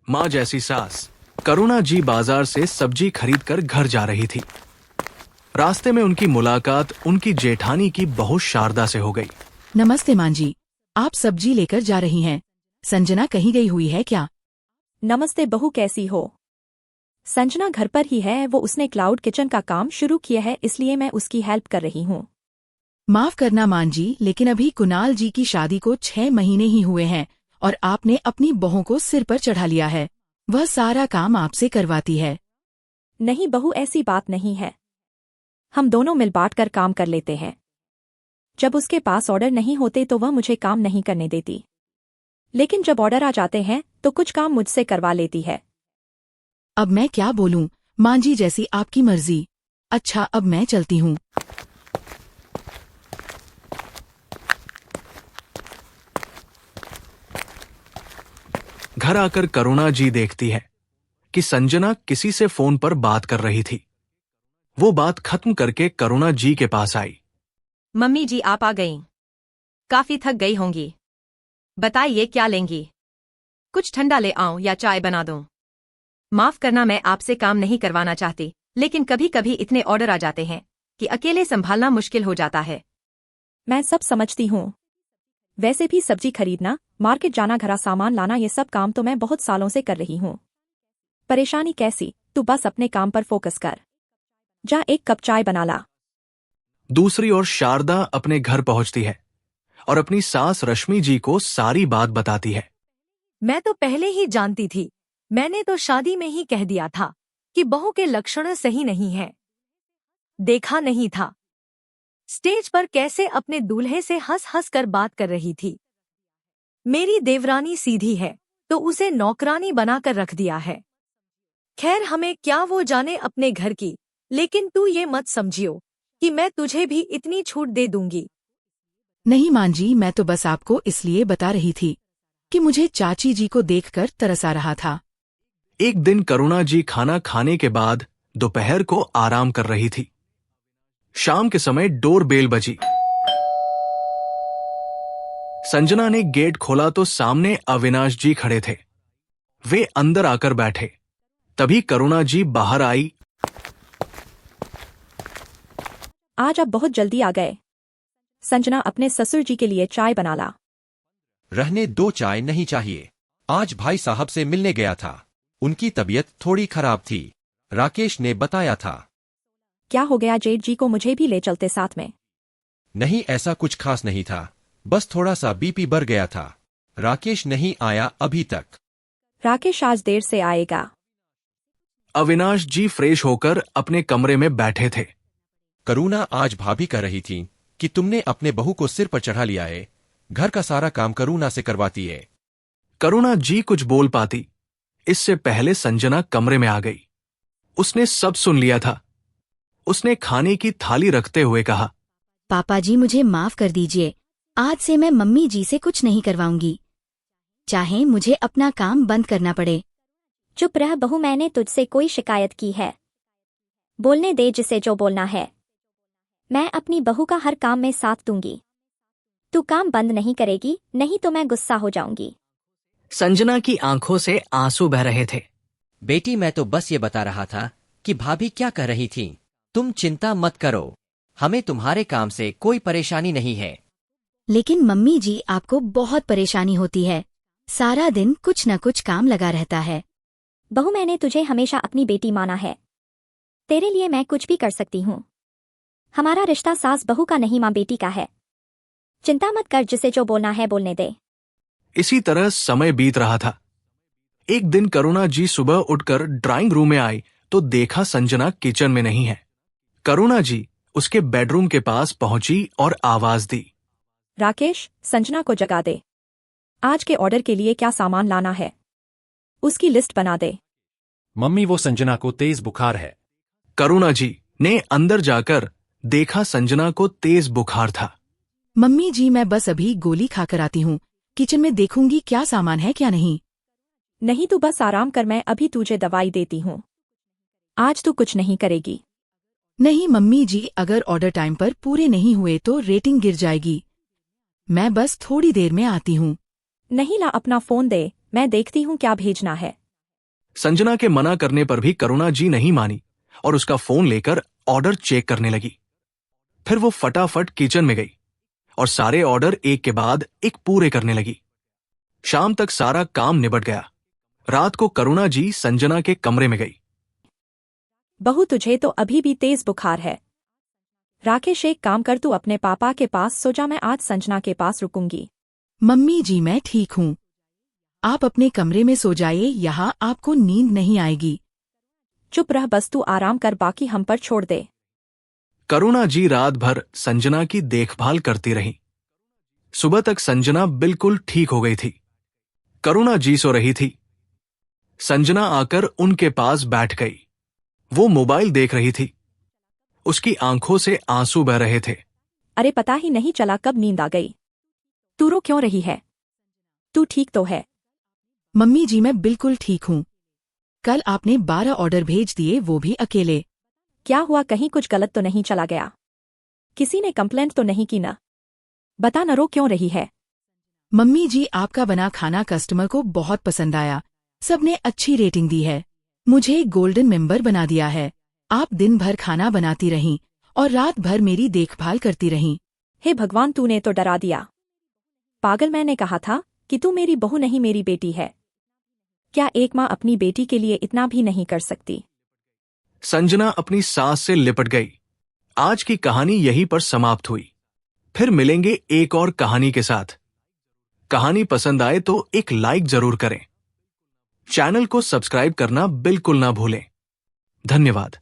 माँ जैसी सास। करुणा जी बाजार से सब्जी खरीद कर घर जा रही थी। रास्ते में उनकी मुलाकात उनकी जेठानी की बहू शारदा से हो गई। नमस्ते मां जी, आप सब्जी लेकर जा रही हैं। संजना कहीं गई हुई है क्या? नमस्ते बहू, कैसी हो? संजना घर पर ही है, वो उसने क्लाउड किचन का काम शुरू किया है, इसलिए मैं उसकी हेल्प कर रही हूँ। माफ करना मां जी, लेकिन अभी कुणाल जी की शादी को 6 महीने ही हुए हैं और आपने अपनी बहू को सिर पर चढ़ा लिया है। वह सारा काम आपसे करवाती है। नहीं बहू, ऐसी बात नहीं है। हम दोनों मिल बांट कर काम कर लेते हैं। जब उसके पास ऑर्डर नहीं होते तो वह मुझे काम नहीं करने देती, लेकिन जब ऑर्डर आ जाते हैं तो कुछ काम मुझसे करवा लेती है। अब मैं क्या बोलूं, मां जी, जैसी आपकी मर्जी। अच्छा, अब मैं चलती हूँ। घर आकर करुणा जी देखती है कि संजना किसी से फोन पर बात कर रही थी। वो बात खत्म करके करुणा जी के पास आई। मम्मी जी, आप आ गईं। काफी थक गई होंगी। बताइए क्या लेंगी? कुछ ठंडा ले आऊं या चाय बना दूं? माफ करना, मैं आपसे काम नहीं करवाना चाहती, लेकिन कभी कभी इतने ऑर्डर आ जाते हैं कि अकेले संभालना मुश्किल हो जाता है। मैं सब समझती हूँ। वैसे भी सब्जी खरीदना, मार्केट जाना, घरा सामान लाना, ये सब काम तो मैं बहुत सालों से कर रही हूँ। परेशानी कैसी? तू बस अपने काम पर फोकस कर। जा एक कप चाय बना ला। दूसरी ओर शारदा अपने घर पहुंचती है और अपनी सास रश्मि जी को सारी बात बताती है। मैं तो पहले ही जानती थी। मैंने तो शादी में ही कह दिया था कि बहू के लक्षण सही नहीं है। देखा नहीं था स्टेज पर कैसे अपने दूल्हे से हंस हंस कर बात कर रही थी। मेरी देवरानी सीधी है तो उसे नौकरानी बनाकर रख दिया है। खैर, हमें क्या वो जाने अपने घर की, लेकिन तू ये मत समझियो कि मैं तुझे भी इतनी छूट दे दूंगी। नहीं मां जी, मैं तो बस आपको इसलिए बता रही थी कि मुझे चाची जी को देखकर तरस आ रहा था। एक दिन करुणा जी खाना खाने के बाद दोपहर को आराम कर रही थी। शाम के समय डोरबेल बजी। संजना ने गेट खोला तो सामने अविनाश जी खड़े थे। वे अंदर आकर बैठे। तभी करुणा जी बाहर आई। आज आप बहुत जल्दी आ गए। संजना, अपने ससुर जी के लिए चाय बना ला। रहने दो, चाय नहीं चाहिए। आज भाई साहब से मिलने गया था। उनकी तबीयत थोड़ी खराब थी, राकेश ने बताया था। क्या हो गया? जेठ जी को मुझे भी ले चलते साथ में। नहीं, ऐसा कुछ खास नहीं था, बस थोड़ा सा बीपी बढ़ गया था। राकेश नहीं आया अभी तक। राकेश आज देर से आएगा। अविनाश जी फ्रेश होकर अपने कमरे में बैठे थे। करुणा आज भाभी कह रही थी कि तुमने अपने बहू को सिर पर चढ़ा लिया है। घर का सारा काम करुणा से करवाती है। करुणा जी कुछ बोल पाती, इससे पहले संजना कमरे में आ गई। उसने सब सुन लिया था। उसने खाने की थाली रखते हुए कहा, पापा जी, मुझे माफ कर दीजिए। आज से मैं मम्मी जी से कुछ नहीं करवाऊंगी, चाहे मुझे अपना काम बंद करना पड़े। चुप रह बहू, मैंने तुझसे कोई शिकायत की है? बोलने दे जिसे जो बोलना है। मैं अपनी बहू का हर काम में साथ दूंगी। तू काम बंद नहीं करेगी, नहीं तो मैं गुस्सा हो जाऊंगी। संजना की आंखों से आंसू बह रहे थे। बेटी, मैं तो बस ये बता रहा था कि भाभी क्या कह रही थी। तुम चिंता मत करो, हमें तुम्हारे काम से कोई परेशानी नहीं है। लेकिन मम्मी जी, आपको बहुत परेशानी होती है। सारा दिन कुछ न कुछ काम लगा रहता है। बहू, मैंने तुझे हमेशा अपनी बेटी माना है। तेरे लिए मैं कुछ भी कर सकती हूँ। हमारा रिश्ता सास बहू का नहीं, माँ बेटी का है। चिंता मत कर, जिसे जो बोलना है बोलने दे। इसी तरह समय बीत रहा था। एक दिन करुणा जी सुबह उठकर ड्राइंग रूम में आई तो देखा संजना किचन में नहीं है। करुणा जी उसके बेडरूम के पास पहुंची और आवाज दी, राकेश, संजना को जगा दे। आज के ऑर्डर के लिए क्या सामान लाना है, उसकी लिस्ट बना दे। मम्मी, वो संजना को तेज बुखार है। करुणा जी ने अंदर जाकर देखा संजना को तेज बुखार था। मम्मी जी, मैं बस अभी गोली खाकर आती हूँ। किचन में देखूंगी क्या सामान है क्या नहीं। नहीं, तू बस आराम कर, मैं अभी तुझे दवाई देती हूँ। आज तू कुछ नहीं करेगी। नहीं मम्मी जी, अगर ऑर्डर टाइम पर पूरे नहीं हुए तो रेटिंग गिर जाएगी। मैं बस थोड़ी देर में आती हूँ। नहीं ला, अपना फोन दे, मैं देखती हूँ क्या भेजना है। संजना के मना करने पर भी करुणा जी नहीं मानी और उसका फोन लेकर ऑर्डर चेक करने लगी। फिर वो फटाफट किचन में गई और सारे ऑर्डर एक के बाद एक पूरे करने लगी। शाम तक सारा काम निबट गया। रात को करुणा जी संजना के कमरे में गई। बहू, तुझे तो अभी भी तेज बुखार है। राकेश, एक काम कर, तू अपने पापा के पास सो जा, मैं आज संजना के पास रुकूंगी। मम्मी जी मैं ठीक हूँ, आप अपने कमरे में सो जाइए, यहाँ आपको नींद नहीं आएगी। चुप रह, बस तू आराम कर, बाकी हम पर छोड़ दे। करुणा जी रात भर संजना की देखभाल करती रही। सुबह तक संजना बिल्कुल ठीक हो गई थी। करुणा जी सो रही थी। संजना आकर उनके पास बैठ गई। वो मोबाइल देख रही थी। उसकी आंखों से आंसू बह रहे थे। अरे पता ही नहीं चला कब नींद आ गई। तू रो क्यों रही है? तू ठीक तो है? मम्मी जी मैं बिल्कुल ठीक हूँ। कल आपने 12 ऑर्डर भेज दिए, वो भी अकेले। क्या हुआ, कहीं कुछ गलत तो नहीं चला गया? किसी ने कंप्लेंट तो नहीं की ना? बता न, रो क्यों रही है? मम्मी जी आपका बना खाना कस्टमर को बहुत पसंद आया, सबने अच्छी रेटिंग दी है, मुझे गोल्डन मेंबर बना दिया है। आप दिन भर खाना बनाती रहीं और रात भर मेरी देखभाल करती रहीं। हे भगवान, तूने तो डरा दिया। पागल, मैंने कहा था कि तू मेरी बहू नहीं मेरी बेटी है। क्या एक माँ अपनी बेटी के लिए इतना भी नहीं कर सकती? संजना अपनी सास से लिपट गई। आज की कहानी यहीं पर समाप्त हुई। फिर मिलेंगे एक और कहानी के साथ। कहानी पसंद आए तो एक लाइक जरूर करें। चैनल को सब्सक्राइब करना बिल्कुल ना भूलें। धन्यवाद।